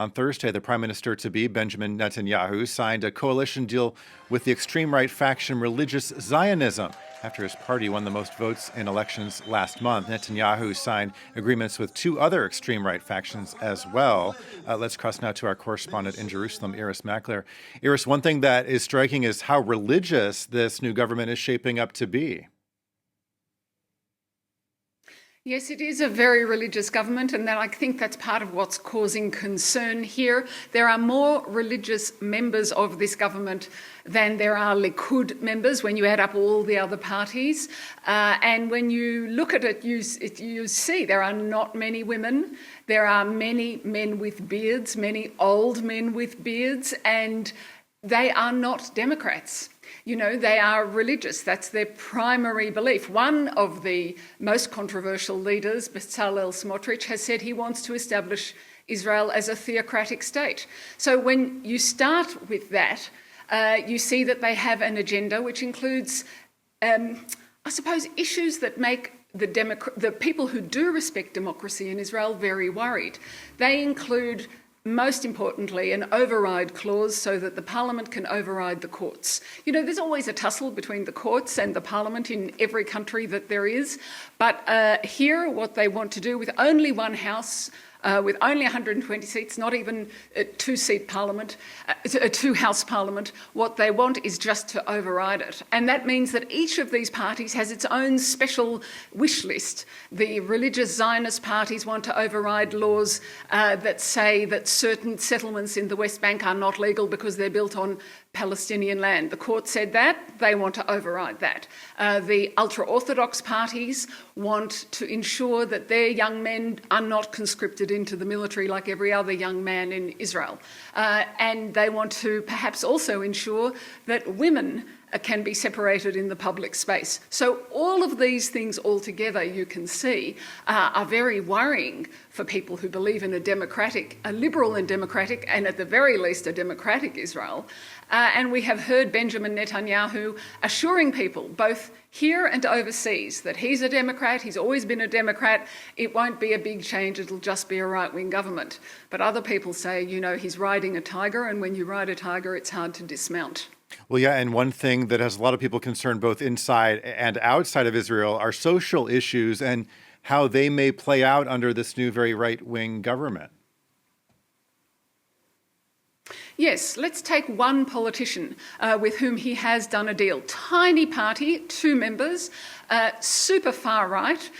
On Thursday, the Prime Minister-to-be, Benjamin Netanyahu, signed a coalition deal with the extreme right faction Religious Zionism after his party won the most votes in elections last month. Netanyahu signed agreements with two other extreme right factions as well. Let's cross now to our correspondent in Jerusalem, Iris Mackler. Iris, one thing that is striking is how religious this new government is shaping up to be. Yes, it is a very religious government, and I think that's part of what's causing concern here. There are more religious members of this government than there are Likud members when you add up all the other parties. And when you look at it, you see there are not many women. There are many men with beards, many old men with beards, and they are not Democrats. You know, they are religious. That's their primary belief. One of the most controversial leaders, Bezalel Smotrich, has said he wants to establish Israel as a theocratic state. So when you start with that, you see that they have an agenda which includes, I suppose, issues that make the people who do respect democracy in Israel very worried. They include, most importantly, an override clause so that the parliament can override the courts. You know, there's always a tussle between the courts and the parliament in every country that there is. But here, what they want to do with only one house, with only 120 seats, not even a two-seat parliament, a two-house parliament, what they want is just to override it. And that means that each of these parties has its own special wish list. The religious Zionist parties want to override laws that say that certain settlements in the West Bank are not legal because they're built on Palestinian land. The court said that. They want to override that. The ultra-Orthodox parties want to ensure that their young men are not conscripted into the military like every other young man in Israel. And they want to perhaps also ensure that women can be separated in the public space. So all of these things altogether, you can see, are very worrying for people who believe in a liberal and democratic, and at the very least a democratic Israel. And we have heard Benjamin Netanyahu assuring people, both here and overseas, that he's a Democrat, he's always been a Democrat, it won't be a big change, it'll just be a right-wing government. But other people say, you know, he's riding a tiger, and when you ride a tiger, it's hard to dismount. Well, yeah, and one thing that has a lot of people concerned both inside and outside of Israel are social issues and how they may play out under this new very right-wing government. Yes, let's take one politician with whom he has done a deal. Tiny party, 2 members, super far right,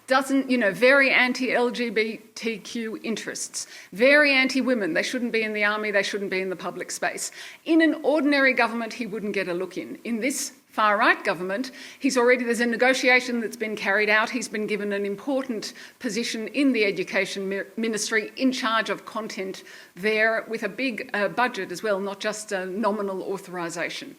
very anti-LGBTQ interests, very anti-women. They shouldn't be in the army, they shouldn't be in the public space. In an ordinary government, he wouldn't get a look in. In this far-right government, there's a negotiation that's been carried out. He's been given an important position in the education ministry, in charge of content there, with a big budget as well, not just a nominal authorisation.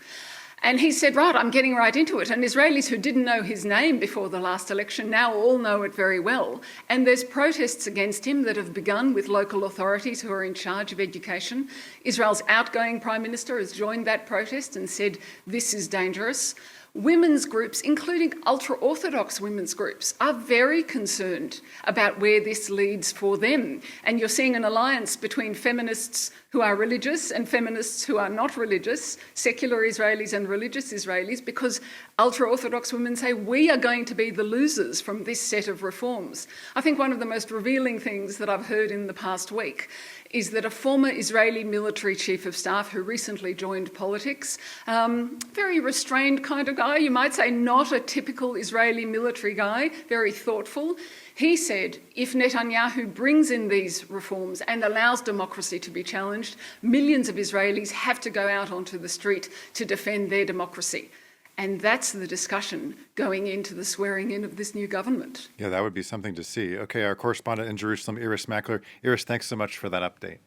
And he said, right, I'm getting right into it. And Israelis who didn't know his name before the last election now all know it very well. And there's protests against him that have begun with local authorities who are in charge of education. Israel's outgoing Prime Minister has joined that protest and said, this is dangerous. Women's groups, including ultra-Orthodox women's groups, are very concerned about where this leads for them. And you're seeing an alliance between feminists who are religious and feminists who are not religious, secular Israelis and religious Israelis, because ultra-Orthodox women say, we are going to be the losers from this set of reforms. I think one of the most revealing things that I've heard in the past week is that a former Israeli military chief of staff who recently joined politics, very restrained kind of guy, you might say not a typical Israeli military guy, very thoughtful. He said, if Netanyahu brings in these reforms and allows democracy to be challenged, millions of Israelis have to go out onto the street to defend their democracy. And that's the discussion going into the swearing in of this new government. Yeah, that would be something to see. Okay, our correspondent in Jerusalem, Iris Mackler. Iris, thanks so much for that update.